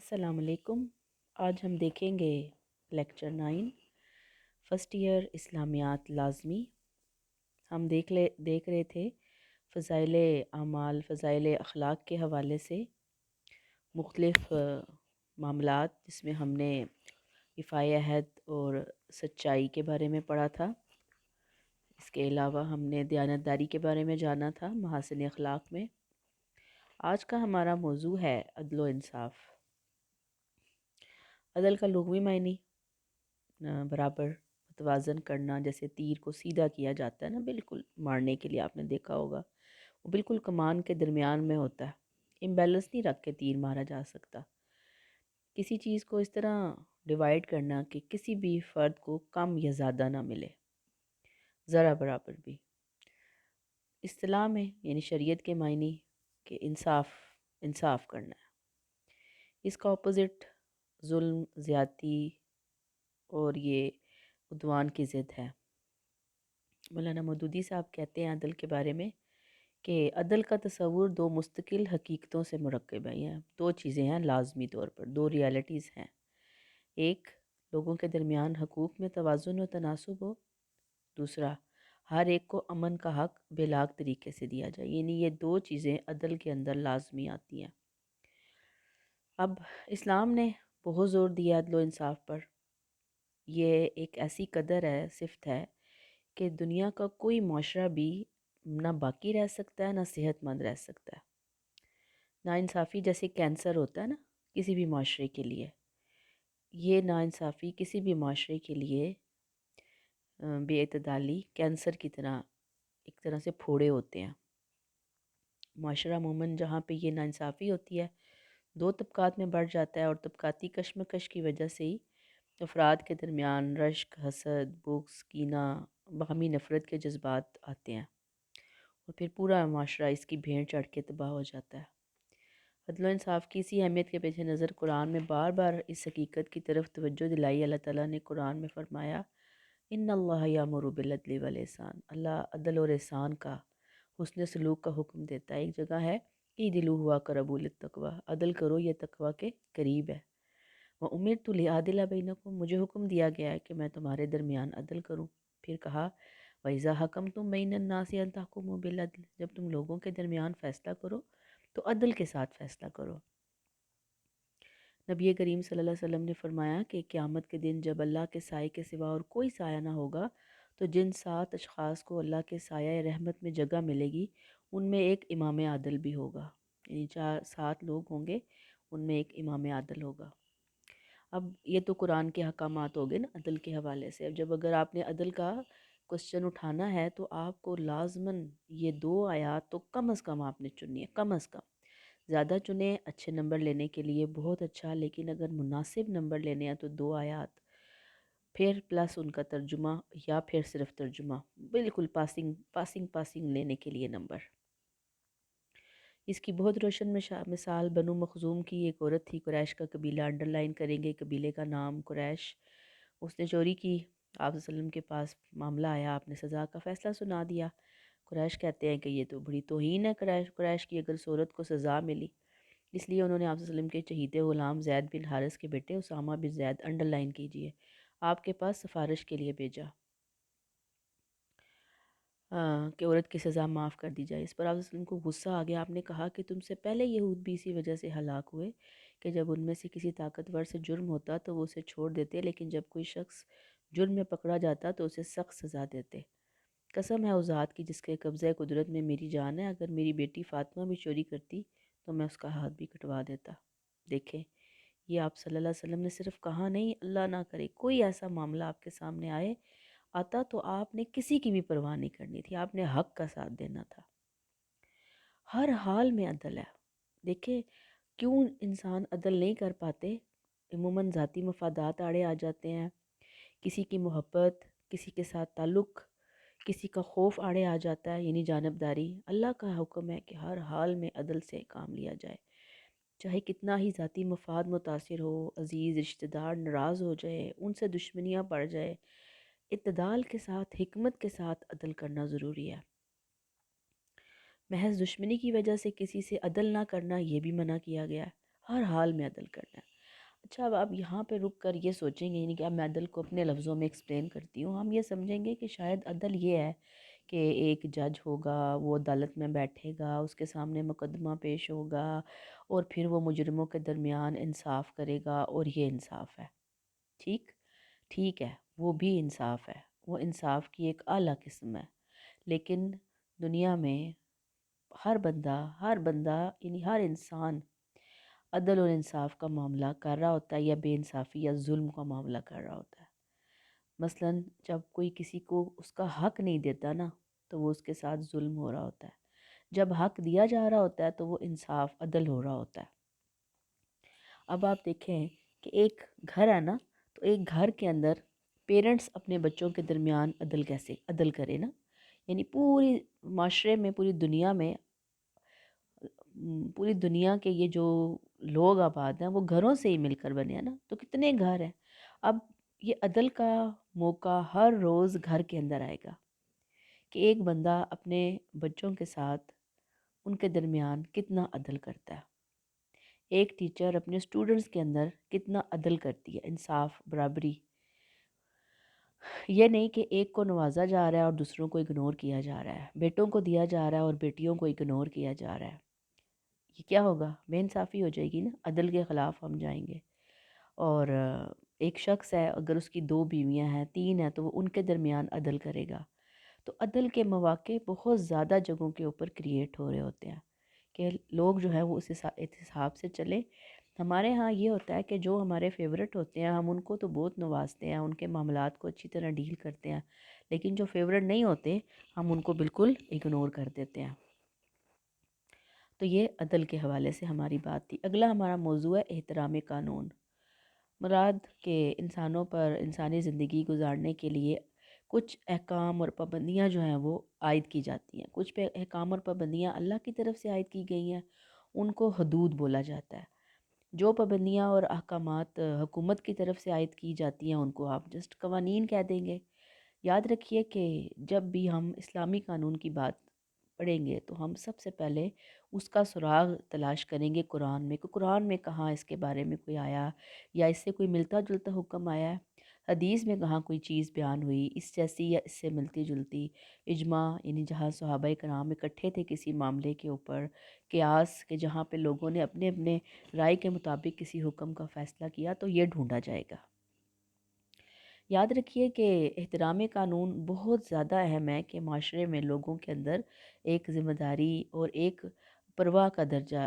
السلام علیکم۔ آج ہم دیکھیں گے لیکچر 9 فرسٹ ایئر اسلامیات لازمی۔ ہم دیکھ رہے تھے فضائل اعمال، فضائل اخلاق کے حوالے سے مختلف معاملات، جس میں ہم نے وفائے عہد اور سچائی کے بارے میں پڑھا تھا۔ اس کے علاوہ ہم نے دیانتداری کے بارے میں جانا تھا محاسن اخلاق میں۔ آج کا ہمارا موضوع ہے عدل و انصاف۔ عدل کا لغوی معنی برابر، متوازن کرنا، جیسے تیر کو سیدھا کیا جاتا ہے نا، بالکل مارنے کے لیے آپ نے دیکھا ہوگا، وہ بالکل کمان کے درمیان میں ہوتا ہے، امبیلنس نہیں رکھ کے تیر مارا جا سکتا۔ کسی چیز کو اس طرح ڈیوائیڈ کرنا کہ کسی بھی فرد کو کم یا زیادہ نہ ملے، ذرا برابر بھی۔ اصطلاح میں یعنی شریعت کے معنی کہ انصاف کرنا ہے۔ اس کا اپوزٹ ظلم، زیادتی اور یہ عدوان کی ضد ہے۔ مولانا مودودی صاحب کہتے ہیں عدل کے بارے میں کہ عدل کا تصور دو مستقل حقیقتوں سے مرکب ہے۔ یہ دو چیزیں ہیں لازمی طور پر، دو ریالٹیز ہیں۔ ایک، لوگوں کے درمیان حقوق میں توازن و تناسب ہو۔ دوسرا، ہر ایک کو امن کا حق بے لاگ طریقے سے دیا جائے۔ یعنی یہ دو چیزیں عدل کے اندر لازمی آتی ہیں۔ اب اسلام نے بہت زور دیا عدل و انصاف پر۔ یہ ایک ایسی قدر ہے، صفت ہے کہ دنیا کا کوئی معاشرہ بھی نہ باقی رہ سکتا ہے، نہ صحت مند رہ سکتا ہے۔ ناانصافی جیسے کینسر ہوتا ہے نا کسی بھی معاشرے کے لیے، یہ ناانصافی کسی بھی معاشرے کے لیے بے اعتدالی کینسر کی طرح ایک طرح سے پھوڑے ہوتے ہیں۔ معاشرہ عموماً جہاں پہ یہ ناانصافی ہوتی ہے، دو طبقات میں بڑھ جاتا ہے، اور طبقاتی کشمکش کی وجہ سے ہی افراد کے درمیان رشک، حسد، بغض، کینہ، باہمی نفرت کے جذبات آتے ہیں، اور پھر پورا معاشرہ اس کی بھیڑ چڑھ کے تباہ ہو جاتا ہے۔ عدل و انصاف کی اسی اہمیت کے پیش نظر قرآن میں بار بار اس حقیقت کی طرف توجہ دلائی۔ اللہ تعالیٰ نے قرآن میں فرمایا ان اللہ یامر بالعدل والاحسان، اللہ عدل اور احسان کا، حسن سلوک کا حکم دیتا ہے۔ ایک جگہ ہے اعدلوا ہوا اقرب للتقوی، عدل کرو یہ تقوی کے قریب ہے۔ وَأُمِرْتُ لِأَعْدِلَ بَيْنَكُمْ، مجھے حکم دیا گیا ہے کہ میں تمہارے درمیان عدل کروں۔ پھر کہا وَإِذَا حَكَمْتُمْ بَيْنَ النَّاسِ أَن تَحْكُمُوا بِالْعَدْلِ، جب تم لوگوں کے درمیان فیصلہ کرو تو عدل کے ساتھ فیصلہ کرو۔ نبی کریم صلی اللہ علیہ وسلم نے فرمایا کہ قیامت کے دن جب اللہ کے سائے کے سوا اور کوئی سایہ نہ ہوگا، تو جن 7 اشخاص کو اللہ کے سایہ رحمت میں جگہ ملے گی، ان میں ایک امام عادل بھی ہوگا۔ یعنی 7 لوگ ہوں گے، ان میں ایک امام عادل ہوگا۔ اب یہ تو قرآن کے احکامات ہو گئے نا عدل کے حوالے سے۔ اب جب اگر آپ نے عدل کا کوشچن اٹھانا ہے تو آپ کو لازماً یہ 2 آیات تو کم از کم آپ نے چننی ہے، کم از کم۔ زیادہ چنیں اچھے نمبر لینے کے لیے بہت اچھا، لیکن اگر مناسب نمبر لینے ہیں تو 2 آیات، پھر پلس ان کا ترجمہ، یا پھر صرف ترجمہ، بالکل پاسنگ لینے کے لیے نمبر۔ اس کی بہت روشن مثال بنو مخزوم کی ایک عورت تھی، قریش کا قبیلہ، انڈر لائن کریں گے قبیلے کا نام قریش۔ اس نے چوری کی، آپ صلی اللہ علیہ وسلم کے پاس معاملہ آیا، آپ نے سزا کا فیصلہ سنا دیا۔ قریش کہتے ہیں کہ یہ تو بڑی توہین ہے قریش کی، اگر اس عورت کو سزا ملی۔ اس لیے انہوں نے آپ صلی اللہ علیہ وسلم کے چہیتے غلام زید بن حارث کے بیٹے اسامہ بن زید، انڈر لائن کیجئے، آپ کے پاس سفارش کے لیے بھیجا کہ عورت کی سزا معاف کر دی جائے۔ اس پر آپ صلی اللہ علیہ وسلم کو غصہ آ گیا۔ آپ نے کہا کہ تم سے پہلے یہود بھی اسی وجہ سے ہلاک ہوئے کہ جب ان میں سے کسی طاقتور سے جرم ہوتا تو وہ اسے چھوڑ دیتے، لیکن جب کوئی شخص جرم میں پکڑا جاتا تو اسے سخت سزا دیتے۔ قسم ہے اس ذات کی جس کے قبضہ قدرت میں میری جان ہے، اگر میری بیٹی فاطمہ بھی چوری کرتی تو میں اس کا ہاتھ بھی کٹوا دیتا۔ دیکھیں، یہ آپ صلی اللہ علیہ وسلم نے صرف کہا نہیں، اللہ نہ کرے کوئی ایسا معاملہ آپ کے سامنے آتا تو آپ نے کسی کی بھی پرواہ نہیں کرنی تھی، آپ نے حق کا ساتھ دینا تھا۔ ہر حال میں عدل ہے۔ دیکھیں کیوں انسان عدل نہیں کر پاتے، عموماً ذاتی مفادات آڑے آ جاتے ہیں، کسی کی محبت، کسی کے ساتھ تعلق، کسی کا خوف آڑے آ جاتا ہے، یعنی جانبداری۔ اللہ کا حکم ہے کہ ہر حال میں عدل سے کام لیا جائے، چاہے کتنا ہی ذاتی مفاد متاثر ہو، عزیز رشتہ دار ناراض ہو جائے، ان سے دشمنیاں پڑ جائے، اعتدال کے ساتھ، حکمت کے ساتھ عدل کرنا ضروری ہے۔ محض دشمنی کی وجہ سے کسی سے عدل نہ کرنا یہ بھی منع کیا گیا ہے، ہر حال میں عدل کرنا ہے۔ اچھا اب آپ یہاں پہ رک کر یہ سوچیں گے، یعنی کہ اب میں عدل کو اپنے لفظوں میں ایکسپلین کرتی ہوں، ہم یہ سمجھیں گے کہ شاید عدل یہ ہے کہ ایک جج ہوگا، وہ عدالت میں بیٹھے گا، اس کے سامنے مقدمہ پیش ہوگا اور پھر وہ مجرموں کے درمیان انصاف کرے گا، اور یہ انصاف ہے۔ ٹھیک ٹھیک ہے، وہ بھی انصاف ہے، وہ انصاف کی ایک اعلیٰ قسم ہے، لیکن دنیا میں ہر بندہ یعنی ہر انسان عدل اور انصاف کا معاملہ کر رہا ہوتا ہے، یا بے انصافی یا ظلم کا معاملہ کر رہا ہوتا ہے۔ مثلاً جب کوئی کسی کو اس کا حق نہیں دیتا نا، تو وہ اس کے ساتھ ظلم ہو رہا ہوتا ہے۔ جب حق دیا جا رہا ہوتا ہے تو وہ انصاف عدل ہو رہا ہوتا ہے۔ اب آپ دیکھیں کہ ایک گھر ہے نا، تو ایک گھر کے اندر پیرنٹس اپنے بچوں کے درمیان عدل کیسے عدل کرے نا، یعنی پوری معاشرے میں، پوری دنیا کے یہ جو لوگ آباد ہیں وہ گھروں سے ہی مل کر بنے ہیں نا، تو کتنے گھر ہیں۔ اب یہ عدل کا موقع ہر روز گھر کے اندر آئے گا کہ ایک بندہ اپنے بچوں کے ساتھ ان کے درمیان کتنا عدل کرتا ہے، ایک ٹیچر اپنے اسٹوڈنٹس کے اندر کتنا عدل کرتی ہے، انصاف، برابری۔ یہ نہیں کہ ایک کو نوازا جا رہا ہے اور دوسروں کو اگنور کیا جا رہا ہے، بیٹوں کو دیا جا رہا ہے اور بیٹیوں کو اگنور کیا جا رہا ہے۔ یہ کیا ہوگا؟ بے انصافی ہو جائے گی نا، عدل کے خلاف ہم جائیں گے۔ اور ایک شخص ہے، اگر اس کی 2 بیویاں ہیں، 3 ہیں، تو وہ ان کے درمیان عدل کرے گا۔ تو عدل کے مواقع بہت زیادہ جگہوں کے اوپر کریٹ ہو رہے ہوتے ہیں کہ لوگ جو ہے وہ اس حساب سے چلے۔ ہمارے ہاں یہ ہوتا ہے کہ جو ہمارے فیورٹ ہوتے ہیں ہم ان کو تو بہت نوازتے ہیں، ان کے معاملات کو اچھی طرح ڈیل کرتے ہیں، لیکن جو فیورٹ نہیں ہوتے ہم ان کو بالکل اگنور کر دیتے ہیں۔ تو یہ عدل کے حوالے سے ہماری بات تھی۔ اگلا ہمارا موضوع ہے احترام قانون۔ مراد کہ انسانوں پر انسانی زندگی گزارنے کے لیے کچھ احکام اور پابندیاں جو ہیں وہ عائد کی جاتی ہیں۔ کچھ پہ احکام اور پابندیاں اللہ کی طرف سے عائد کی گئی ہیں، ان کو حدود بولا جاتا ہے۔ جو پابندیاں اور احکامات حکومت کی طرف سے عائد کی جاتی ہیں ان کو آپ جسٹ قوانین کہہ دیں گے۔ یاد رکھیے کہ جب بھی ہم اسلامی قانون کی بات پڑھیں گے تو ہم سب سے پہلے اس کا سراغ تلاش کریں گے قرآن میں، کہ قرآن میں کہاں اس کے بارے میں کوئی آیا، یا اس سے کوئی ملتا جلتا حکم آیا ہے، حدیث میں کہاں کوئی چیز بیان ہوئی اس جیسی یا اس سے ملتی جلتی، اجماع یعنی جہاں صحابہ کرام اکٹھے تھے کسی معاملے کے اوپر، قیاس کہ جہاں پہ لوگوں نے اپنے اپنے رائے کے مطابق کسی حکم کا فیصلہ کیا، تو یہ ڈھونڈا جائے گا۔ یاد رکھیے کہ احترام قانون بہت زیادہ اہم ہے کہ معاشرے میں لوگوں کے اندر ایک ذمہ داری اور ایک پرواہ کا درجہ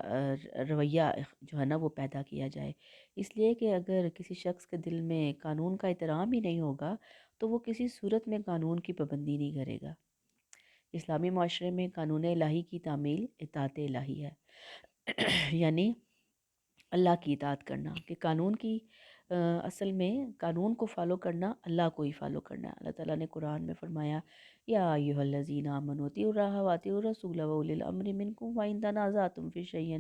رویہ جو ہے نا وہ پیدا کیا جائے، اس لیے کہ اگر کسی شخص کے دل میں قانون کا احترام ہی نہیں ہوگا تو وہ کسی صورت میں قانون کی پابندی نہیں کرے گا۔ اسلامی معاشرے میں قانون الہی کی تعمیل اطاعت الہی ہے، یعنی اللہ کی اطاعت کرنا، کہ قانون کی اصل میں قانون کو فالو کرنا اللہ کو ہی فالو کرنا ہے۔ اللہ تعالیٰ نے قرآن میں فرمایا یا ایھا الذین آمنوا اطیعوا الرّاہ واطیعوا الرسول واولی الامر منکم وان تنازعتم فی شیء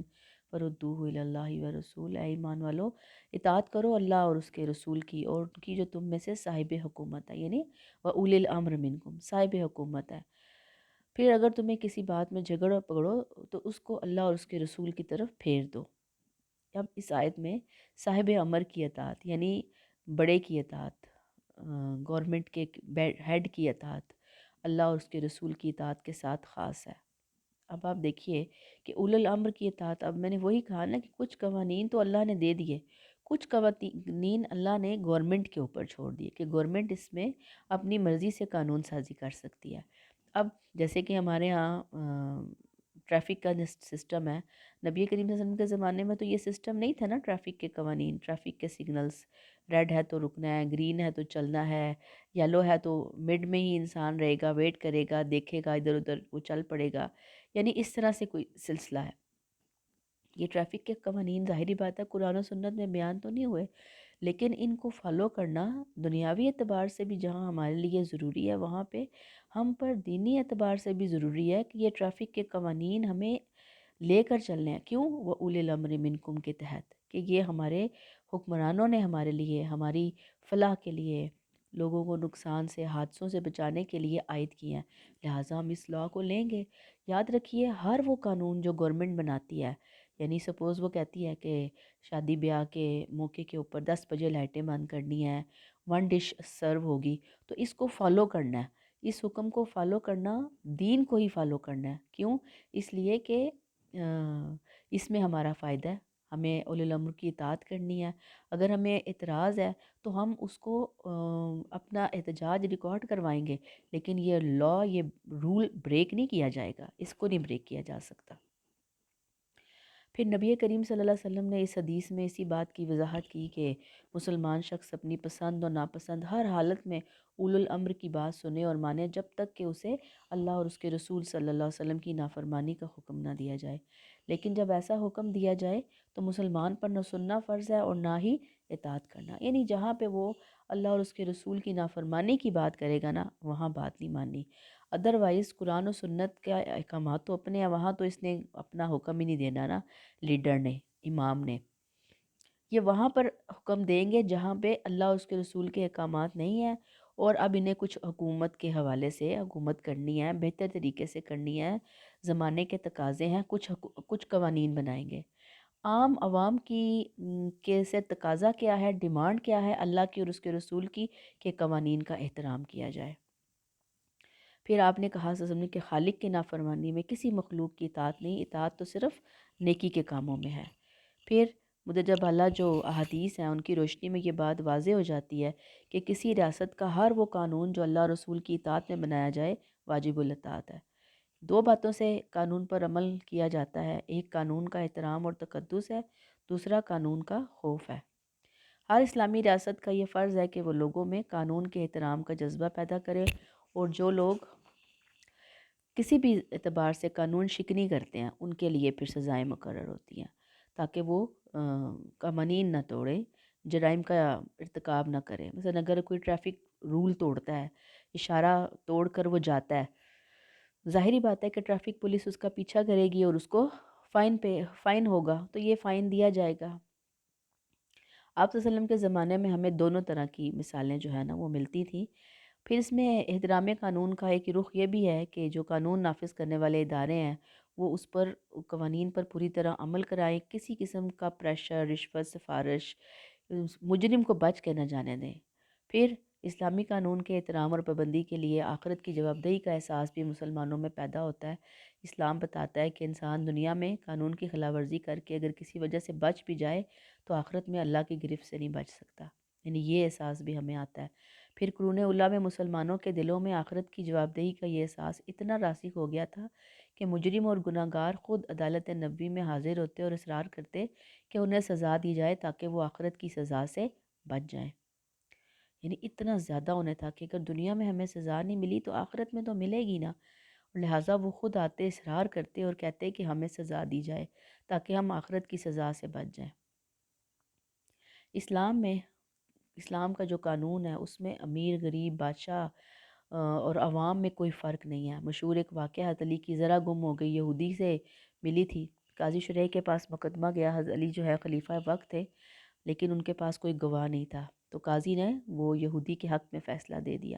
فردوہ الی اللہ والرسول، اے ایمان والو اطاعت کرو اللہ اور اس کے رسول کی، اور ان کی جو تم میں سے صاحب حکومت ہے، یعنی واولی الامر منکم صاحب حکومت ہے۔ پھر اگر تمہیں کسی بات میں جھگڑو پکڑو تو اس کو اللہ اور اس کے رسول کی طرف پھیر دو۔ اب اس آیت میں صاحب امر کی اطاعت یعنی بڑے کی اطاعت، گورنمنٹ کے ہیڈ کی اطاعت اللہ اور اس کے رسول کی اطاعت کے ساتھ خاص ہے۔ اب آپ دیکھیے کہ اول الامر کی اطاعت، اب میں نے وہی کہا نا کہ کچھ قوانین تو اللہ نے دے دیے، کچھ قوانین اللہ نے گورنمنٹ کے اوپر چھوڑ دیے کہ گورنمنٹ اس میں اپنی مرضی سے قانون سازی کر سکتی ہے۔ اب جیسے کہ ہمارے ہاں ٹریفک کا سسٹم ہے، نبی کریم صلی اللہ علیہ وسلم کے زمانے میں تو یہ سسٹم نہیں تھا نا، ٹریفک کے قوانین، ٹریفک کے سگنلز، ریڈ ہے تو رکنا ہے، گرین ہے تو چلنا ہے، یلو ہے تو مڈ میں ہی انسان رہے گا، ویٹ کرے گا، دیکھے گا ادھر ادھر، وہ چل پڑے گا، یعنی اس طرح سے کوئی سلسلہ ہے۔ یہ ٹریفک کے قوانین ظاہری بات ہے قرآن و سنت میں بیان تو نہیں ہوئے، لیکن ان کو فالو کرنا دنیاوی اعتبار سے بھی جہاں ہمارے لیے ضروری ہے، وہاں پہ ہم پر دینی اعتبار سے بھی ضروری ہے کہ یہ ٹریفک کے قوانین ہمیں لے کر چلنے ہیں۔ کیوں؟ وَأُولِي الْأَمْرِ مِنْكُمْ کے تحت، کہ یہ ہمارے حکمرانوں نے ہمارے لیے، ہماری فلاح کے لیے، لوگوں کو نقصان سے، حادثوں سے بچانے کے لیے عائد کیے ہیں، لہٰذا ہم اس لاء کو لیں گے۔ یاد رکھیے ہر وہ قانون جو گورنمنٹ بناتی ہے یعنی سپوز وہ کہتی ہے کہ شادی بیاہ کے موقع کے اوپر 10 بجے لائٹیں بند کرنی ہیں، 1 ڈش سرو ہوگی، تو اس کو فالو کرنا ہے، اس حکم کو فالو کرنا دین کو ہی فالو کرنا ہے۔ کیوں؟ اس لیے کہ اس میں ہمارا فائدہ ہے، ہمیں اولی الامر کی اطاعت کرنی ہے۔ اگر ہمیں اعتراض ہے تو ہم اس کو اپنا احتجاج ریکارڈ کروائیں گے، لیکن یہ لا، یہ رول بریک نہیں کیا جائے گا، اس کو نہیں بریک کیا جا سکتا۔ پھر نبی کریم صلی اللہ علیہ وسلم نے اس حدیث میں اسی بات کی وضاحت کی کہ مسلمان شخص اپنی پسند اور ناپسند ہر حالت میں اولو الامر کی بات سنے اور مانے، جب تک کہ اسے اللہ اور اس کے رسول صلی اللہ علیہ وسلم کی نافرمانی کا حکم نہ دیا جائے۔ لیکن جب ایسا حکم دیا جائے تو مسلمان پر نہ سننا فرض ہے اور نہ ہی اطاعت کرنا، یعنی جہاں پہ وہ اللہ اور اس کے رسول کی نافرمانی کی بات کرے گا نا، وہاں بات نہیں ماننی۔ ادروائز قرآن و سنت کے احکامات تو اپنے ہیں، وہاں تو اس نے اپنا حکم ہی نہیں دینا نا، لیڈر نے، امام نے۔ یہ وہاں پر حکم دیں گے جہاں پہ اللہ اور اس کے رسول کے احکامات نہیں ہیں، اور اب انہیں کچھ حکومت کے حوالے سے حکومت کرنی ہے، بہتر طریقے سے کرنی ہے، زمانے کے تقاضے ہیں، کچھ قوانین بنائیں گے۔ عام عوام کی کے سے تقاضا کیا ہے، ڈیمانڈ کیا ہے اللہ کی اور اس کے رسول کی، کہ قوانین کا احترام کیا جائے۔ پھر آپ نے کہا صلی اللہ علیہ وسلم کہ خالق کی نافرمانی میں کسی مخلوق کی اطاعت نہیں، اطاعت تو صرف نیکی کے کاموں میں ہے۔ پھر مدجب اعلیٰ جو احادیث ہیں ان کی روشنی میں یہ بات واضح ہو جاتی ہے کہ کسی ریاست کا ہر وہ قانون جو اللہ رسول کی اطاعت میں بنایا جائے واجب الاطاعت ہے۔ دو باتوں سے قانون پر عمل کیا جاتا ہے، ایک قانون کا احترام اور تقدس ہے، دوسرا قانون کا خوف ہے۔ ہر اسلامی ریاست کا یہ فرض ہے کہ وہ لوگوں میں قانون کے احترام کا جذبہ پیدا کرے، اور جو لوگ کسی بھی اعتبار سے قانون شکنی کرتے ہیں ان کے لیے پھر سزائیں مقرر ہوتی ہیں، تاکہ وہ قوانین نہ توڑے، جرائم کا ارتکاب نہ کرے۔ مثلا اگر کوئی ٹریفک رول توڑتا ہے، اشارہ توڑ کر وہ جاتا ہے، ظاہری بات ہے کہ ٹریفک پولیس اس کا پیچھا کرے گی اور اس کو فائن ہوگا، تو یہ فائن دیا جائے گا۔ آپ صلی اللہ علیہ وسلم کے زمانے میں ہمیں دونوں طرح کی مثالیں جو ہے نا وہ ملتی تھیں۔ پھر اس میں احترام قانون کا ایک رخ یہ بھی ہے کہ جو قانون نافذ کرنے والے ادارے ہیں وہ اس پر قوانین پر پوری طرح عمل کرائیں، کسی قسم کا پریشر، رشوت، سفارش مجرم کو بچ کے نہ جانے دیں۔ پھر اسلامی قانون کے احترام اور پابندی کے لیے آخرت کی جوابدہی کا احساس بھی مسلمانوں میں پیدا ہوتا ہے۔ اسلام بتاتا ہے کہ انسان دنیا میں قانون کی خلاف ورزی کر کے اگر کسی وجہ سے بچ بھی جائے تو آخرت میں اللہ کی گرفت سے نہیں بچ سکتا، یعنی یہ احساس بھی ہمیں آتا ہے۔ پھر قرون اولیٰ میں مسلمانوں کے دلوں میں آخرت کی جوابدہی کا یہ احساس اتنا راسخ ہو گیا تھا کہ مجرم اور گناہ گار خود عدالت نبوی میں حاضر ہوتے اور اصرار کرتے کہ انہیں سزا دی جائے تاکہ وہ آخرت کی سزا سے بچ جائیں۔ یعنی اتنا زیادہ انہیں تھا کہ اگر دنیا میں ہمیں سزا نہیں ملی تو آخرت میں تو ملے گی نا، اور لہٰذا وہ خود آتے، اصرار کرتے اور کہتے کہ ہمیں سزا دی جائے تاکہ ہم آخرت کی سزا سے بچ جائیں۔ اسلام کا جو قانون ہے اس میں امیر، غریب، بادشاہ اور عوام میں کوئی فرق نہیں ہے۔ مشہور ایک واقعہ، حضرت علی کی ذرا گم ہو گئی، یہودی سے ملی تھی، قاضی شریح کے پاس مقدمہ گیا، حضرت علی جو ہے خلیفہ وقت تھے لیکن ان کے پاس کوئی گواہ نہیں تھا، تو قاضی نے وہ یہودی کے حق میں فیصلہ دے دیا۔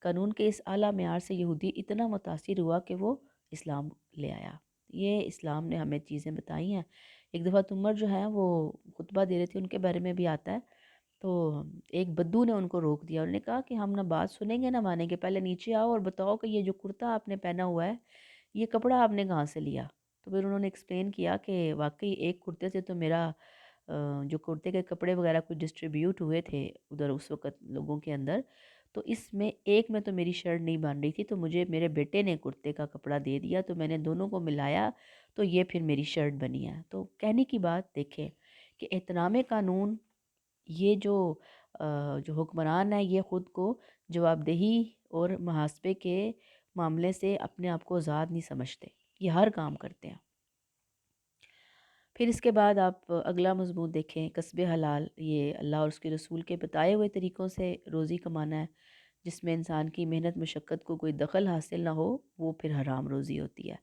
قانون کے اس اعلیٰ معیار سے یہودی اتنا متاثر ہوا کہ وہ اسلام لے آیا۔ یہ اسلام نے ہمیں چیزیں بتائی ہیں۔ ایک دفعہ عمر جو ہے وہ خطبہ دے رہے تھے، ان کے بارے میں بھی آتا ہے، تو ایک بدو نے ان کو روک دیا، انہوں نے کہا کہ ہم نہ بات سنیں گے نہ مانیں گے، پہلے نیچے آؤ اور بتاؤ کہ یہ جو کرتا آپ نے پہنا ہوا ہے یہ کپڑا آپ نے کہاں سے لیا۔ تو پھر انہوں نے ایکسپلین کیا کہ واقعی ایک کرتے سے تو میرا جو کرتے کے کپڑے وغیرہ کچھ ڈسٹریبیوٹ ہوئے تھے ادھر اس وقت لوگوں کے اندر، تو اس میں ایک میں تو میری شرٹ نہیں بن رہی تھی، تو مجھے میرے بیٹے نے کرتے کا کپڑا دے دیا، تو میں نے دونوں کو ملایا تو یہ پھر میری شرٹ بنی ہے۔ تو کہنے کی بات دیکھیں کہ احترام قانون، یہ جو حکمران ہے یہ خود کو جوابدہی اور محاسبے کے معاملے سے اپنے آپ کو آزاد نہیں سمجھتے، یہ ہر کام کرتے ہیں۔ پھر اس کے بعد آپ اگلا مضمون دیکھیں، کسب حلال، یہ اللہ اور اس کے رسول کے بتائے ہوئے طریقوں سے روزی کمانا ہے، جس میں انسان کی محنت مشقت کو کوئی دخل حاصل نہ ہو، وہ پھر حرام روزی ہوتی ہے۔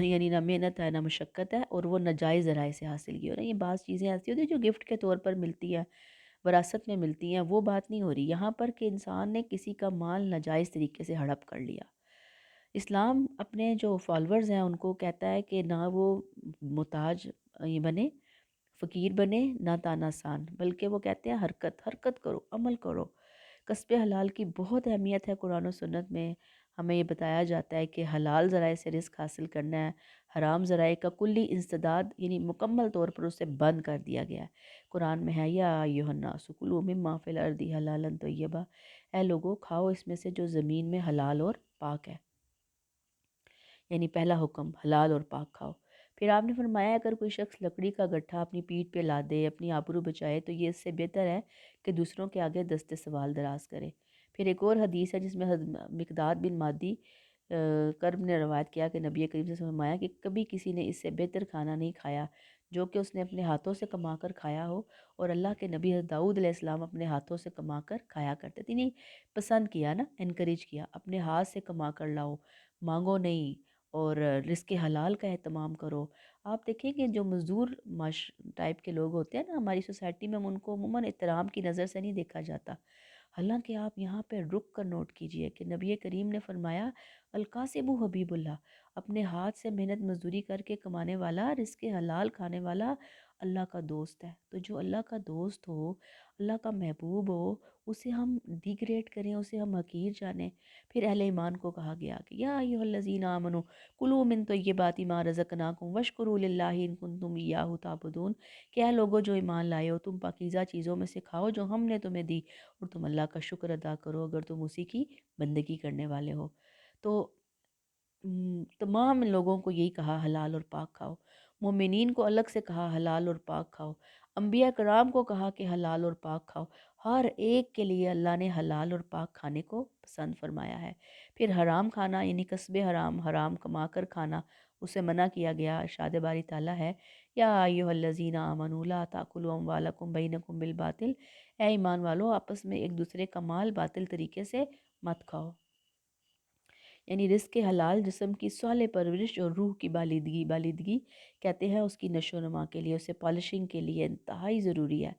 یعنی نہ محنت ہے نہ مشقت ہے، اور وہ ناجائز ذرائع سے حاصل کی ہو رہی ہے۔ یہ بعض چیزیں ایسی ہوتی ہیں جو گفٹ کے طور پر ملتی ہیں، وراثت میں ملتی ہیں، وہ بات نہیں ہو رہی یہاں پر کہ انسان نے کسی کا مال ناجائز طریقے سے ہڑپ کر لیا۔ اسلام اپنے جو فالورز ہیں ان کو کہتا ہے کہ نہ وہ محتاج یہ بنے، فقیر بنے، نہ تانا سان، بلکہ وہ کہتے ہیں حرکت حرکت کرو، عمل کرو۔ کسب حلال کی بہت اہمیت ہے قرآن و سنت میں۔ ہمیں یہ بتایا جاتا ہے کہ حلال ذرائع سے رزق حاصل کرنا ہے، حرام ذرائع کا کلی انسداد یعنی مکمل طور پر اسے بند کر دیا گیا ہے۔ قرآن میں ہے یا ایھا الناس کلوا مما فی الارض حلالا طیبا، اے لوگو کھاؤ اس میں سے جو زمین میں حلال اور پاک ہے، یعنی پہلا حکم حلال اور پاک کھاؤ۔ پھر آپ نے فرمایا اگر کوئی شخص لکڑی کا گٹھا اپنی پیٹھ پہ لا دے، اپنی آبرو بچائے، تو یہ اس سے بہتر ہے کہ دوسروں کے آگے دست سوال دراز کرے۔ پھر ایک اور حدیث ہے جس میں مقداد بن مادی کرب نے روایت کیا کہ نبی کریم سے فرمایا کہ کبھی کسی نے اس سے بہتر کھانا نہیں کھایا جو کہ اس نے اپنے ہاتھوں سے کما کر کھایا ہو، اور اللہ کے نبی حضرت داؤد علیہ السلام اپنے ہاتھوں سے کما کر کھایا کرتے تھے، نہیں پسند کیا نا، انکریج کیا، اپنے ہاتھ سے کما کر لاؤ، مانگو نہیں، اور رزق حلال کا اہتمام کرو۔ آپ دیکھیں کہ جو مزدور ٹائپ کے لوگ ہوتے ہیں نا ہماری سوسائٹی میں، ان کو عموماً احترام کی نظر سے نہیں دیکھا جاتا، حالانکہ آپ یہاں پہ رک کر نوٹ کیجئے کہ نبی کریم نے فرمایا القاسب حبیب اللہ، اپنے ہاتھ سے محنت مزدوری کر کے کمانے والا، رزق حلال کھانے والا اللہ کا دوست ہے۔ تو جو اللہ کا دوست ہو، اللہ کا محبوب ہو، اسے ہم ڈیگریڈ کریں، اسے ہم حقیر جانیں۔ پھر اہل ایمان کو کہا گیا کہ یا ایھا الذین آمنوا کلوا من طیبات ما رزقناکم واشکروا للہ ان کنتم ایاہ تعبدون، کہ اے لوگو جو ایمان لائے ہو تم پاکیزہ چیزوں میں سے کھاؤ جو ہم نے تمہیں دی، اور تم اللہ کا شکر ادا کرو اگر تم اسی کی بندگی کرنے والے ہو۔ تو تمام لوگوں کو یہی کہا حلال اور پاک کھاؤ، مومنین کو الگ سے کہا حلال اور پاک کھاؤ، انبیاء کرام کو کہا کہ حلال اور پاک کھاؤ، ہر ایک کے لیے اللہ نے حلال اور پاک کھانے کو پسند فرمایا ہے۔ پھر حرام کھانا یعنی کسب حرام، حرام کما کر کھانا، اسے منع کیا گیا۔ ارشاد باری تعالیٰ ہے یا ایھا الذین آمنوا لا تاکلوا اموالکم بینکم بالباطل، اے ایمان والو آپس میں ایک دوسرے کا مال باطل طریقے سے مت کھاؤ، یعنی رزق حلال جسم کی صالح پرورش اور روح کی بالیدگی کہتے ہیں اس کی نشو و نما کے لیے، اسے پالشنگ کے لیے انتہائی ضروری ہے۔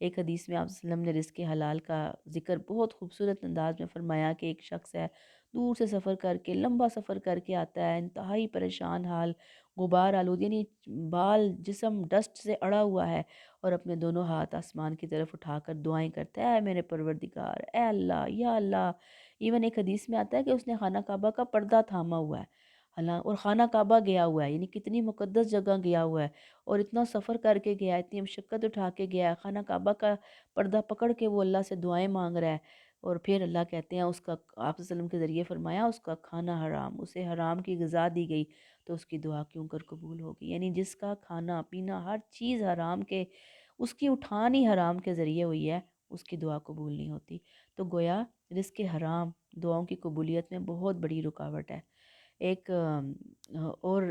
ایک حدیث میں آپ صلی اللہ علیہ وسلم نے رزق حلال کا ذکر بہت خوبصورت انداز میں فرمایا کہ ایک شخص ہے دور سے سفر کر کے، لمبا سفر کر کے آتا ہے، انتہائی پریشان حال، غبار آلود یعنی بال جسم ڈسٹ سے اڑا ہوا ہے، اور اپنے دونوں ہاتھ آسمان کی طرف اٹھا کر دعائیں کرتا ہے، اے میرے پروردگار، اے اللہ، یا اللہ۔ ایون ایک حدیث میں آتا ہے کہ اس نے خانہ کعبہ کا پردہ تھاما ہوا ہے، اور خانہ کعبہ گیا ہوا ہے، یعنی کتنی مقدس جگہ گیا ہوا ہے، اور اتنا سفر کر کے گیا ہے، اتنی مشقت اٹھا کے گیا ہے، خانہ کعبہ کا پردہ پکڑ کے وہ اللہ سے دعائیں مانگ رہا ہے، اور پھر اللہ کہتے ہیں اس کا، آپ صلی اللہ علیہ وسلم کے ذریعے فرمایا اس کا کھانا حرام، اسے حرام کی غذا دی گئی تو اس کی دعا کیوں کر قبول ہوگی؟ یعنی جس کا کھانا پینا ہر چیز حرام کے، اس کی اٹھان ہی حرام کے ذریعے ہوئی ہے، اس کی دعا قبول نہیں ہوتی۔ تو گویا رزق حرام دعاؤں کی قبولیت میں بہت بڑی رکاوٹ ہے۔ ایک اور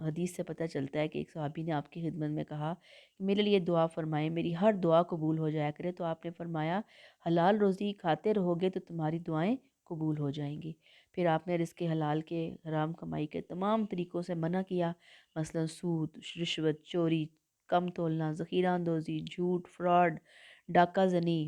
حدیث سے پتہ چلتا ہے کہ ایک صحابی نے آپ کی خدمت میں کہا کہ میرے لیے دعا فرمائیں، میری ہر دعا قبول ہو جایا کرے، تو آپ نے فرمایا حلال روزی کھاتے رہو گے تو تمہاری دعائیں قبول ہو جائیں گی۔ پھر آپ نے رزق حلال کے، حرام کمائی کے تمام طریقوں سے منع کیا، مثلا سود، رشوت، چوری، کم تولنا، ذخیرہ اندوزی، جھوٹ، فراڈ، ڈاکہ زنی،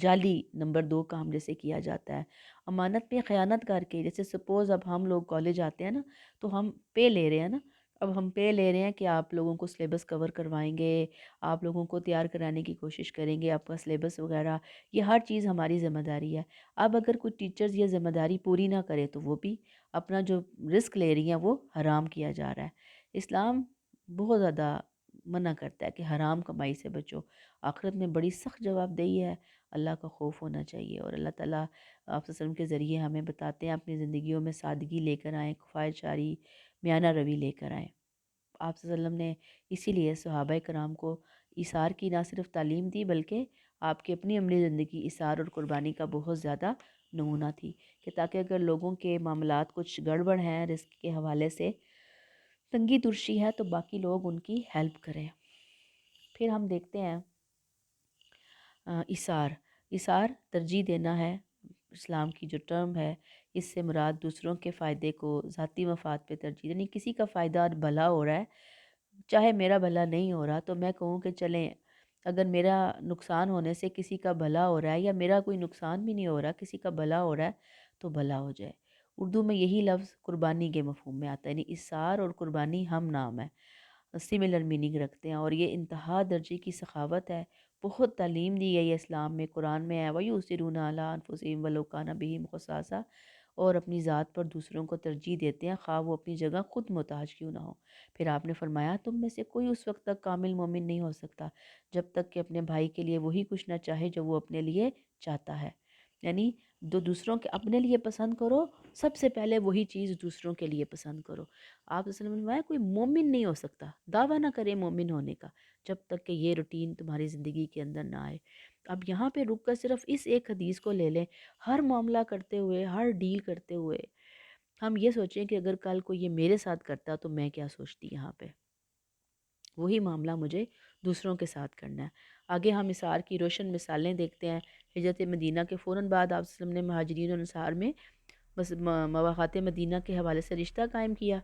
جعلی نمبر 2 کام جیسے کیا جاتا ہے، امانت میں خیانت کر کے، جیسے سپوز اب ہم لوگ کالج آتے ہیں نا تو ہم پے لے رہے ہیں نا، اب ہم پے لے رہے ہیں کہ آپ لوگوں کو سلیبس کور کروائیں گے، آپ لوگوں کو تیار کرانے کی کوشش کریں گے، آپ کا سلیبس وغیرہ، یہ ہر چیز ہماری ذمہ داری ہے۔ اب اگر کوئی ٹیچرز یہ ذمہ داری پوری نہ کرے تو وہ بھی اپنا جو رزق لے رہی ہیں وہ حرام کیا جا رہا ہے۔ اسلام بہت زیادہ منع کرتا ہے کہ حرام کمائی سے بچو، آخرت میں بڑی سخت جواب دہی ہے، اللہ کا خوف ہونا چاہیے، اور اللہ تعالیٰ آپ صلی اللہ علیہ وسلم کے ذریعے ہمیں بتاتے ہیں اپنی زندگیوں میں سادگی لے کر آئیں، کفایت شاری، میانہ روی لے کر آئیں۔ آپ صلی اللہ علیہ وسلم نے اسی لیے صحابہ کرام کو ایثار کی نہ صرف تعلیم دی بلکہ آپ کی اپنی عملی زندگی ایثار اور قربانی کا بہت زیادہ نمونہ تھی، کہ تاکہ اگر لوگوں کے معاملات کچھ گڑبڑ ہیں رزق کے حوالے سے، تنگی ترشی ہے، تو باقی لوگ ان کی ہیلپ کریں۔ پھر ہم دیکھتے ہیں ایثار، ایثار ترجیح دینا ہے، اسلام کی جو ٹرم ہے، اس سے مراد دوسروں کے فائدے کو ذاتی مفاد پہ ترجیح، یعنی کسی کا فائدہ اور بھلا ہو رہا ہے، چاہے میرا بھلا نہیں ہو رہا تو میں کہوں کہ چلیں، اگر میرا نقصان ہونے سے کسی کا بھلا ہو رہا ہے، یا میرا کوئی نقصان بھی نہیں ہو رہا کسی کا بھلا ہو رہا ہے، تو بھلا ہو جائے، اردو میں یہی لفظ قربانی کے مفہوم میں آتا ہے، یعنی اِسار اور قربانی ہم نام ہے، سملر میننگ رکھتے ہیں، اور یہ انتہا درجے کی سخاوت ہے۔ بہت تعلیم دی گئی ہے اسلام میں، قرآن میں ہے وَيُؤْثِرُونَ عَلَىٰ أَنفُسِهِمْ وَلَوْ كَانَ بِهِمْ خَصَاصَةٌ، اور اپنی ذات پر دوسروں کو ترجیح دیتے ہیں خواہ وہ اپنی جگہ خود محتاج کیوں نہ ہو۔ پھر آپ نے فرمایا تم میں سے کوئی اس وقت تک کامل مومن نہیں ہو سکتا جب تک کہ اپنے بھائی کے لیے وہی کچھ نہ چاہے جو وہ اپنے لیے چاہتا ہے، یعنی جو دوسروں کے اپنے لیے پسند کرو، سب سے پہلے وہی چیز دوسروں کے لیے پسند کرو۔ آپ صلی اللہ علیہ وسلم نے فرمایا کوئی مومن نہیں ہو سکتا، دعویٰ نہ کرے مومن ہونے کا جب تک کہ یہ روٹین تمہاری زندگی کے اندر نہ آئے۔ اب یہاں پہ رک کر صرف اس ایک حدیث کو لے لیں، ہر معاملہ کرتے ہوئے، ہر ڈیل کرتے ہوئے ہم یہ سوچیں کہ اگر کل کوئی یہ میرے ساتھ کرتا تو میں کیا سوچتی، یہاں پہ وہی معاملہ مجھے دوسروں کے ساتھ کرنا ہے۔ آگے ہم اثار کی روشن مثالیں دیکھتے ہیں۔ ہجرت مدینہ کے فوراً بعد آپ صلی اللہ علیہ وسلم نے مہاجرین و انصار میں بس مواقعات مدینہ کے حوالے سے رشتہ قائم کیا۔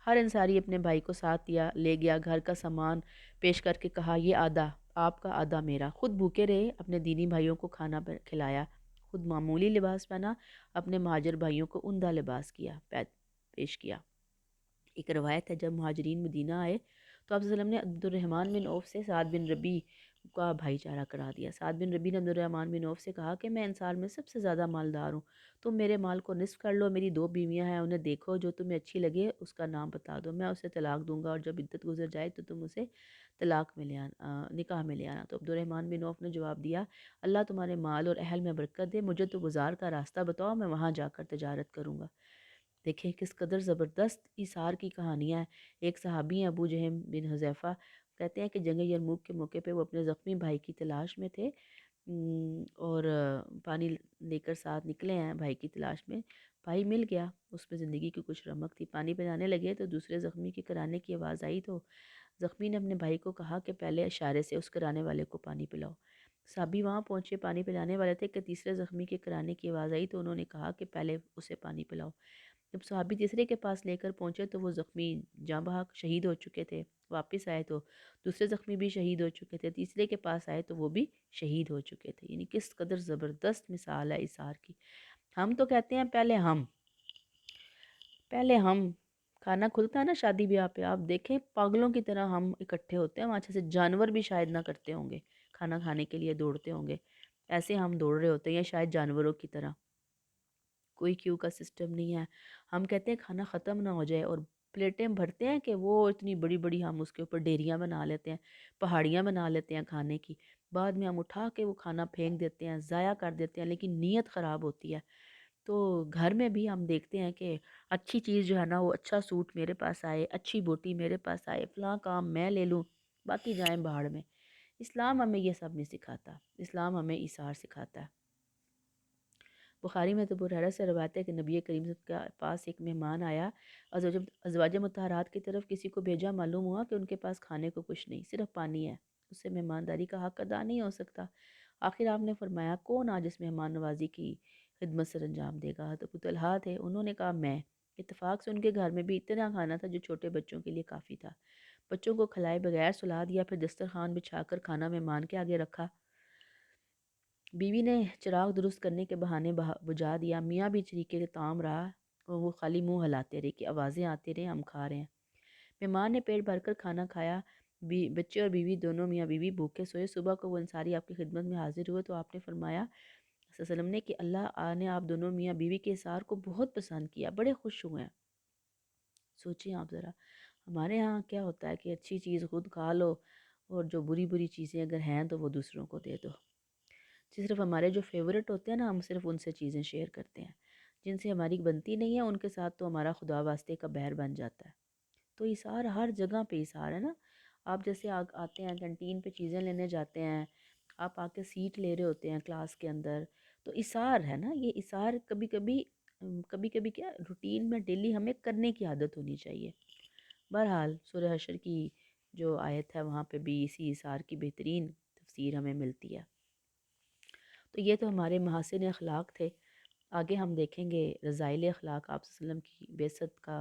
ہر انصاری اپنے بھائی کو ساتھ لے گیا، گھر کا سامان پیش کر کے کہا یہ آدھا آپ کا آدھا میرا، خود بھوکے رہے، اپنے دینی بھائیوں کو کھانا کھلایا، خود معمولی لباس پہنا، اپنے مہاجر بھائیوں کو عمدہ لباس پیش کیا۔ ایک روایت ہے جب مہاجرین مدینہ آئے تو آپ صلی اللہ علیہ وسلم نے عبد الرحمن بن عوف سے سعد بن ربی کا بھائی چارہ کرا دیا۔ سعد بن ربی نے عبد الرحمن بن عوف سے کہا کہ میں انصار میں سب سے زیادہ مالدار ہوں، تم میرے مال کو نصف کر لو، میری 2 بیویاں ہیں، انہیں دیکھو، جو تمہیں اچھی لگے اس کا نام بتا دو، میں اسے طلاق دوں گا، اور جب عدت گزر جائے تو تم اسے نکاح میں لے آنا۔ تو عبد الرحمن بن عوف نے جواب دیا اللہ تمہارے مال اور اہل میں برکت دے، مجھے تو بازار کا راستہ بتاؤ، میں وہاں جا کر تجارت کروں گا۔ دیکھیں کس قدر زبردست ایثار کی کہانیاں ہیں۔ ایک صحابی ہیں ابو جہم بن حذیفہ، کہتے ہیں کہ جنگ یرموک کے موقع پہ وہ اپنے زخمی بھائی کی تلاش میں تھے، اور پانی لے کر ساتھ نکلے ہیں بھائی کی تلاش میں۔ بھائی مل گیا، اس میں زندگی کی کچھ رمق تھی، پانی پلانے لگے تو دوسرے زخمی کے کرانے کی آواز آئی تو زخمی نے اپنے بھائی کو کہا کہ پہلے اشارے سے اس کرانے والے کو پانی پلاؤ۔ صحابی وہاں پہنچے، پانی پلانے والے تھے کہ تیسرے زخمی کے کرانے کی آواز آئی تو انہوں نے کہا کہ پہلے اسے پانی پلاؤ۔ جب صحابی تیسرے کے پاس لے کر پہنچے تو وہ زخمی جاں بحق شہید ہو چکے تھے۔ واپس آئے تو دوسرے زخمی بھی شہید ہو چکے تھے، تیسرے کے پاس آئے تو وہ بھی شہید ہو چکے تھے۔ یعنی کس قدر زبردست مثال ہے اثار کی۔ ہم تو کہتے ہیں پہلے ہم کھانا کھلتا ہے نا شادی بیاہ پہ، آپ دیکھیں پاگلوں کی طرح ہم اکٹھے ہوتے ہیں وہاں سے، جانور بھی شاید نہ کرتے ہوں گے، کھانا کھانے کے لیے دوڑتے ہوں گے، ایسے ہم دوڑ رہے ہوتے ہیں شاید جانوروں کی طرح، کوئی کیو کا سسٹم نہیں ہے۔ ہم کہتے ہیں کھانا ختم نہ ہو جائے، اور پلیٹیں بھرتے ہیں کہ وہ اتنی بڑی بڑی ہم اس کے اوپر ڈیریاں بنا لیتے ہیں، پہاڑیاں بنا لیتے ہیں کھانے کی، بعد میں ہم اٹھا کے وہ کھانا پھینک دیتے ہیں، ضائع کر دیتے ہیں، لیکن نیت خراب ہوتی ہے۔ تو گھر میں بھی ہم دیکھتے ہیں کہ اچھی چیز جو ہے نا، وہ اچھا سوٹ میرے پاس آئے، اچھی بوٹی میرے پاس آئے، فلاں کام میں لے لوں، باقی جائیں بہاڑ میں۔ اسلام ہمیں یہ سب نہیں سکھاتا، اسلام ہمیں ایثار سکھاتا ہے۔ بخاری میں تو ابو ہریرہ سے روایت ہے کہ نبی کریم صلی اللہ علیہ وسلم کے پاس ایک مہمان آیا، اور جب ازواج مطہرات کی طرف کسی کو بھیجا، معلوم ہوا کہ ان کے پاس کھانے کو کچھ نہیں، صرف پانی ہے، اس سے مہمانداری کا حق ادا نہیں ہو سکتا۔ آخر آپ نے فرمایا کون آج اس مہمان نوازی کی خدمت سر انجام دے گا؟ تو ابو طلحہ تھے، انہوں نے کہا میں۔ اتفاق سے ان کے گھر میں بھی اتنا کھانا تھا جو چھوٹے بچوں کے لیے کافی تھا۔ بچوں کو کھلائے بغیر سلا دیا، پھر دسترخوان بچھا کر کھانا مہمان کے آگے رکھا۔ بیوی نے چراغ درست کرنے کے بہانے بجھا دیا، میاں بھی طریقے کے تام رہا، اور وہ خالی منہ ہلاتے رہے کہ آوازیں آتی رہیں ہم کھا رہے ہیں۔ مہمان نے پیٹ بھر کر کھانا کھایا، بچے اور بیوی دونوں میاں بیوی بھوکے سوئے۔ صبح کو وہ انصاری آپ کی خدمت میں حاضر ہوئے تو آپ نے فرمایا صلی اللہ علیہ وسلم نے کہ اللہ نے آپ دونوں میاں بیوی کے اثار کو بہت پسند کیا، بڑے خوش ہوئے ہیں۔ سوچیں آپ ذرا، ہمارے ہاں کیا ہوتا ہے کہ اچھی چیز خود کھا لو، اور جو بری بری چیزیں اگر ہیں تو وہ دوسروں کو دے دو۔ صرف ہمارے جو فیورٹ ہوتے ہیں نا، ہم صرف ان سے چیزیں شیئر کرتے ہیں، جن سے ہماری بنتی نہیں ہے ان کے ساتھ تو ہمارا خدا واسطے کا بہر بن جاتا ہے۔ تو اثار ہر جگہ پہ اثار ہے نا۔ آپ جیسے آتے ہیں کینٹین پہ چیزیں لینے جاتے ہیں، آپ آ کے سیٹ لے رہے ہوتے ہیں کلاس کے اندر، تو اثار ہے نا، یہ اثار کبھی کبھی کیا روٹین میں ڈیلی ہمیں کرنے کی عادت ہونی چاہیے۔ بہرحال سورہ حشر کی جو آیت ہے وہاں پہ بھی اسی اثار کی بہترین تفسیر ہمیں ملتی ہے۔ تو یہ تو ہمارے محاسن اخلاق تھے۔ آگے ہم دیکھیں گے رضائل اخلاق، آپ صلی اللہ علیہ وسلم کی بعثت کا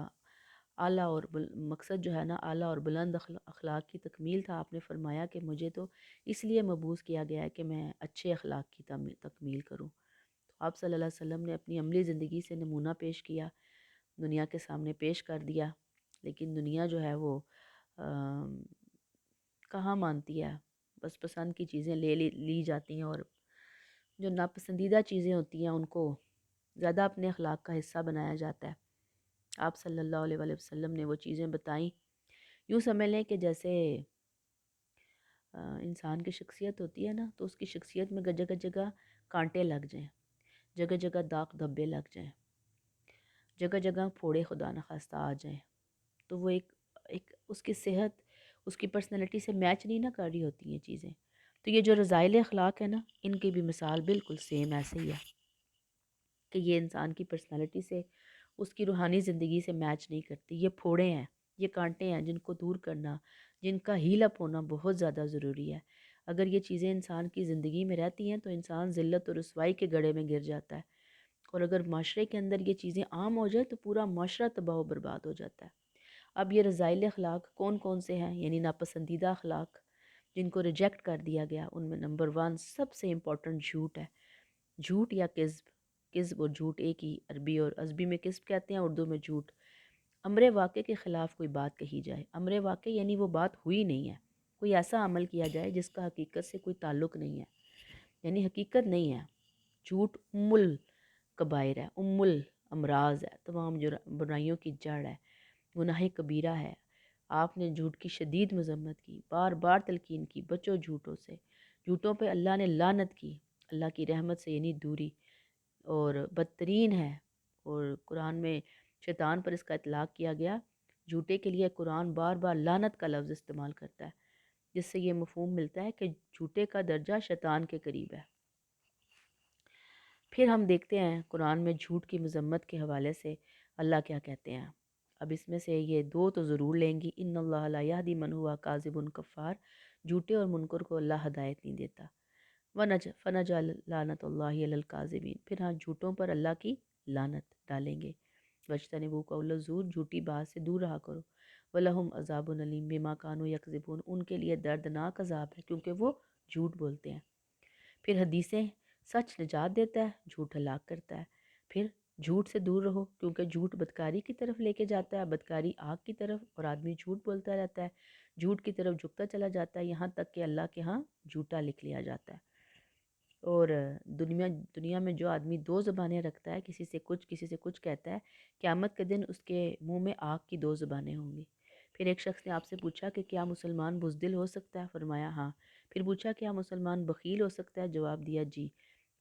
اعلیٰ اور مقصد جو ہے نا، اعلیٰ اور بلند اخلاق کی تکمیل تھا۔ آپ نے فرمایا کہ مجھے تو اس لیے مبعوث کیا گیا ہے کہ میں اچھے اخلاق کی تکمیل کروں۔ آپ صلی اللہ علیہ وسلم نے اپنی عملی زندگی سے نمونہ پیش کیا، دنیا کے سامنے پیش کر دیا، لیکن دنیا جو ہے وہ کہاں مانتی ہے، بس پسند کی چیزیں لی جاتی ہیں، اور جو ناپسندیدہ چیزیں ہوتی ہیں ان کو زیادہ اپنے اخلاق کا حصہ بنایا جاتا ہے۔ آپ صلی اللہ علیہ وآلہ وسلم نے وہ چیزیں بتائیں، یوں سمجھ لیں کہ جیسے انسان کی شخصیت ہوتی ہے نا، تو اس کی شخصیت میں جگہ جگہ کانٹے لگ جائیں، جگہ جگہ داغ دھبے لگ جائیں، جگہ جگہ پھوڑے خدا نخواستہ آ جائیں، تو وہ ایک اس کی صحت، اس کی پرسنالٹی سے میچ نہیں نہ کر رہی ہوتی ہیں چیزیں۔ تو یہ جو رذائل اخلاق ہے نا، ان کی بھی مثال بالکل سیم ایسے ہی ہے کہ یہ انسان کی پرسنالٹی سے، اس کی روحانی زندگی سے میچ نہیں کرتی۔ یہ پھوڑے ہیں، یہ کانٹے ہیں جن کو دور کرنا، جن کا ہیل اپ ہونا بہت زیادہ ضروری ہے۔ اگر یہ چیزیں انسان کی زندگی میں رہتی ہیں تو انسان ذلت اور رسوائی کے گڑھے میں گر جاتا ہے، اور اگر معاشرے کے اندر یہ چیزیں عام ہو جائے تو پورا معاشرہ تباہ و برباد ہو جاتا ہے۔ اب یہ رذائل اخلاق کون کون سے ہیں، یعنی ناپسندیدہ اخلاق جن کو ریجیکٹ کر دیا گیا، ان میں نمبر 1 سب سے امپورٹنٹ جھوٹ ہے۔ جھوٹ یا کذب، کذب اور جھوٹ ایک ہی، عربی اور ازبی میں کذب کہتے ہیں، اردو میں جھوٹ۔ امر واقع کے خلاف کوئی بات کہی جائے، امر واقع یعنی وہ بات ہوئی نہیں ہے، کوئی ایسا عمل کیا جائے جس کا حقیقت سے کوئی تعلق نہیں ہے، یعنی حقیقت نہیں ہے۔ جھوٹ ام الکبائر ہے، ام الامراض ہے، تمام برائیوں کی جڑ ہے، گناہ کبیرہ ہے۔ آپ نے جھوٹ کی شدید مذمت کی، بار بار تلقین کی، بچو جھوٹوں سے۔ جھوٹوں پہ اللہ نے لعنت کی، اللہ کی رحمت سے یعنی دوری، اور بدترین ہے۔ اور قرآن میں شیطان پر اس کا اطلاق کیا گیا۔ جھوٹے کے لیے قرآن بار بار لعنت کا لفظ استعمال کرتا ہے، جس سے یہ مفہوم ملتا ہے کہ جھوٹے کا درجہ شیطان کے قریب ہے۔ پھر ہم دیکھتے ہیں قرآن میں جھوٹ کی مذمت کے حوالے سے اللہ کیا کہتے ہیں۔ اب اس میں سے یہ 2 تو ضرور لیں گی، ان اللہ لا یہدی من ہوا کاذب کفار، جھوٹے اور منکر کو اللہ ہدایت نہیں دیتا۔ فنجعل لعنت اللہ علی الکاذبین، پھر ہاں جھوٹوں پر اللہ کی لعنت ڈالیں گے۔ وجتنبوا قول الزور، جھوٹی بات سے دور رہا کرو۔ ولہم عذاب علیم بما کانوا یکذبون، ان کے لیے دردناک عذاب ہے کیونکہ وہ جھوٹ بولتے ہیں۔ پھر حدیثیں، سچ نجات دیتا ہے، جھوٹ ہلاک کرتا ہے۔ پھر جھوٹ سے دور رہو کیونکہ جھوٹ بدکاری کی طرف لے کے جاتا ہے، بدکاری آگ کی طرف، اور آدمی جھوٹ بولتا رہتا ہے، جھوٹ کی طرف جھکتا چلا جاتا ہے، یہاں تک کہ اللہ کے ہاں جھوٹا لکھ لیا جاتا ہے۔ اور دنیا میں جو آدمی 2 زبانیں رکھتا ہے، کسی سے کچھ کسی سے کچھ کہتا ہے، قیامت کے دن اس کے منہ میں آگ کی 2 زبانیں ہوں گی۔ پھر ایک شخص نے آپ سے پوچھا کہ کیا مسلمان بزدل ہو سکتا ہے؟ فرمایا ہاں۔ پھر پوچھا کیا مسلمان بخیل ہو سکتا ہے؟ جواب دیا جی۔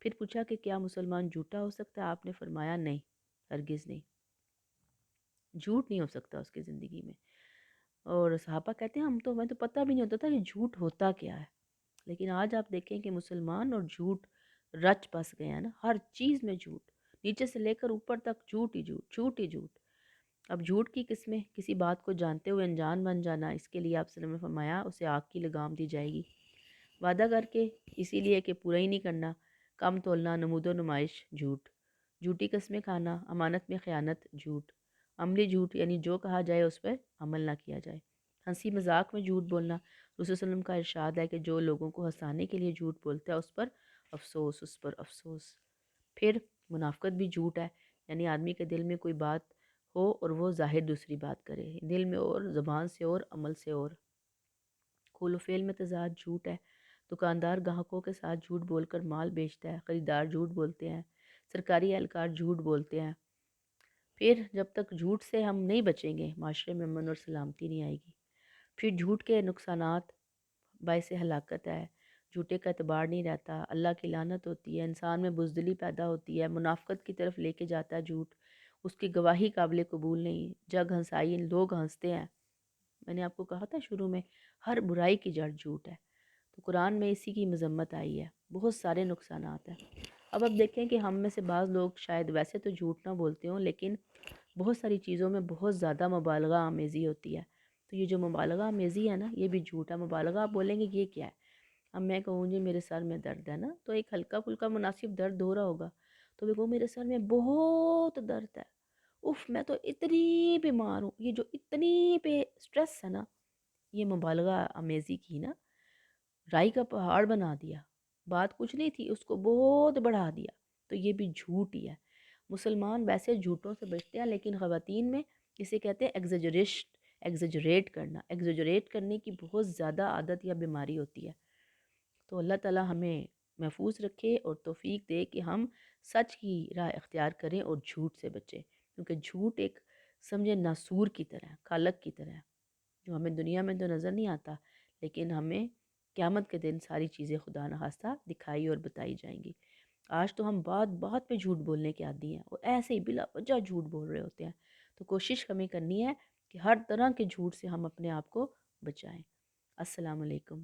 پھر پوچھا کہ کیا مسلمان جھوٹا ہو سکتا ہے؟ آپ نے فرمایا نہیں، ہرگز نہیں، جھوٹ نہیں ہو سکتا اس کی زندگی میں۔ اور صحابہ کہتے ہیں میں تو پتہ بھی نہیں ہوتا تھا کہ جھوٹ ہوتا کیا ہے، لیکن آج آپ دیکھیں کہ مسلمان اور جھوٹ رچ بس گئے ہیں نا، ہر چیز میں جھوٹ، نیچے سے لے کر اوپر تک جھوٹ ہی جھوٹ، جھوٹ ہی جھوٹ۔ اب جھوٹ کی قسمیں، کسی بات کو جانتے ہوئے انجان بن جانا، اس کے لیے آپ صلی اللہ علیہ وسلم نے فرمایا اسے آگ کی لگام دی جائے گی۔ وعدہ کر کے اسی لیے کہ پورا ہی نہیں کرنا، کم تولنا، نمود و نمائش، جھوٹ، جھوٹی قسمیں کھانا، امانت میں خیانت، جھوٹ، عملی جھوٹ یعنی جو کہا جائے اس پر عمل نہ کیا جائے، ہنسی مذاق میں جھوٹ بولنا۔ رسول صلی اللہ علیہ وسلم کا ارشاد ہے کہ جو لوگوں کو ہنسانے کے لیے جھوٹ بولتا ہے اس پر افسوس، اس پر افسوس۔ پھر منافقت بھی جھوٹ ہے، یعنی آدمی کے دل میں کوئی بات ہو اور وہ ظاہر دوسری بات کرے، دل میں اور، زبان سے اور، عمل سے اور۔ قول و فعل میں تضاد جھوٹ ہے، دکاندار گاہکوں کے ساتھ جھوٹ بول کر مال بیچتا ہے، خریدار جھوٹ بولتے ہیں، سرکاری اہلکار جھوٹ بولتے ہیں۔ پھر جب تک جھوٹ سے ہم نہیں بچیں گے، معاشرے میں امن اور سلامتی نہیں آئے گی۔ پھر جھوٹ کے نقصانات، باعث ہلاکت ہے، جھوٹے کا اعتبار نہیں رہتا، اللہ کی لعنت ہوتی ہے، انسان میں بزدلی پیدا ہوتی ہے، منافقت کی طرف لے کے جاتا ہے جھوٹ، اس کی گواہی قابل قبول نہیں، جگ ہنسائی، لوگ ہنستے ہیں۔ میں نے آپ کو کہا تھا شروع میں، ہر برائی کی جڑ جھوٹ ہے، تو قرآن میں اسی کی مذمت آئی ہے، بہت سارے نقصانات ہیں۔ اب دیکھیں کہ ہم میں سے بعض لوگ شاید ویسے تو جھوٹ نہ بولتے ہوں، لیکن بہت ساری چیزوں میں بہت زیادہ مبالغہ آمیزی ہوتی ہے، تو یہ جو مبالغہ آمیزی ہے نا، یہ بھی جھوٹ ہے۔ مبالغہ آپ بولیں گے یہ کیا ہے؟ اب میں کہوں جی میرے سر میں درد ہے نا، تو ایک ہلکا پھلکا مناسب درد ہو رہا ہوگا، تو میں کہوں میرے سر میں بہت درد ہے، اف میں تو اتنی بیمار ہوں، یہ جو اتنی پہ سٹریس ہے نا، یہ مبالغہ آمیزی کی نا، رائی کا پہاڑ بنا دیا، بات کچھ نہیں تھی اس کو بہت بڑھا دیا، تو تو یہ بھی جھوٹ ہی ہے۔ مسلمان ویسے جھوٹوں سے بچتے ہیں، لیکن خواتین میں اسے کہتے ہیں ایگزیجریٹ کرنا، ایگزیجریٹ کرنے کی بہت زیادہ عادت یا بیماری ہوتی ہے۔ تو اللہ تعالیٰ ہمیں محفوظ رکھے اور توفیق دے کہ ہم سچ کی راہ اختیار کریں اور جھوٹ سے بچیں، کیونکہ جھوٹ ایک سمجھے ناسور کی طرح ہے، خالق کی طرح ہے، جو ہمیں دنیا میں تو نظر نہیں آتا، لیکن ہمیں قیامت کے دن ساری چیزیں خدا نخواستہ دکھائی اور بتائی جائیں گی۔ آج تو ہم بات بات پہ جھوٹ بولنے کے عادی ہیں، اور ایسے ہی بلا وجہ جھوٹ بول رہے ہوتے ہیں۔ تو کوشش ہمیں کرنی ہے کہ ہر طرح کے جھوٹ سے ہم اپنے آپ کو بچائیں۔ السلام علیکم۔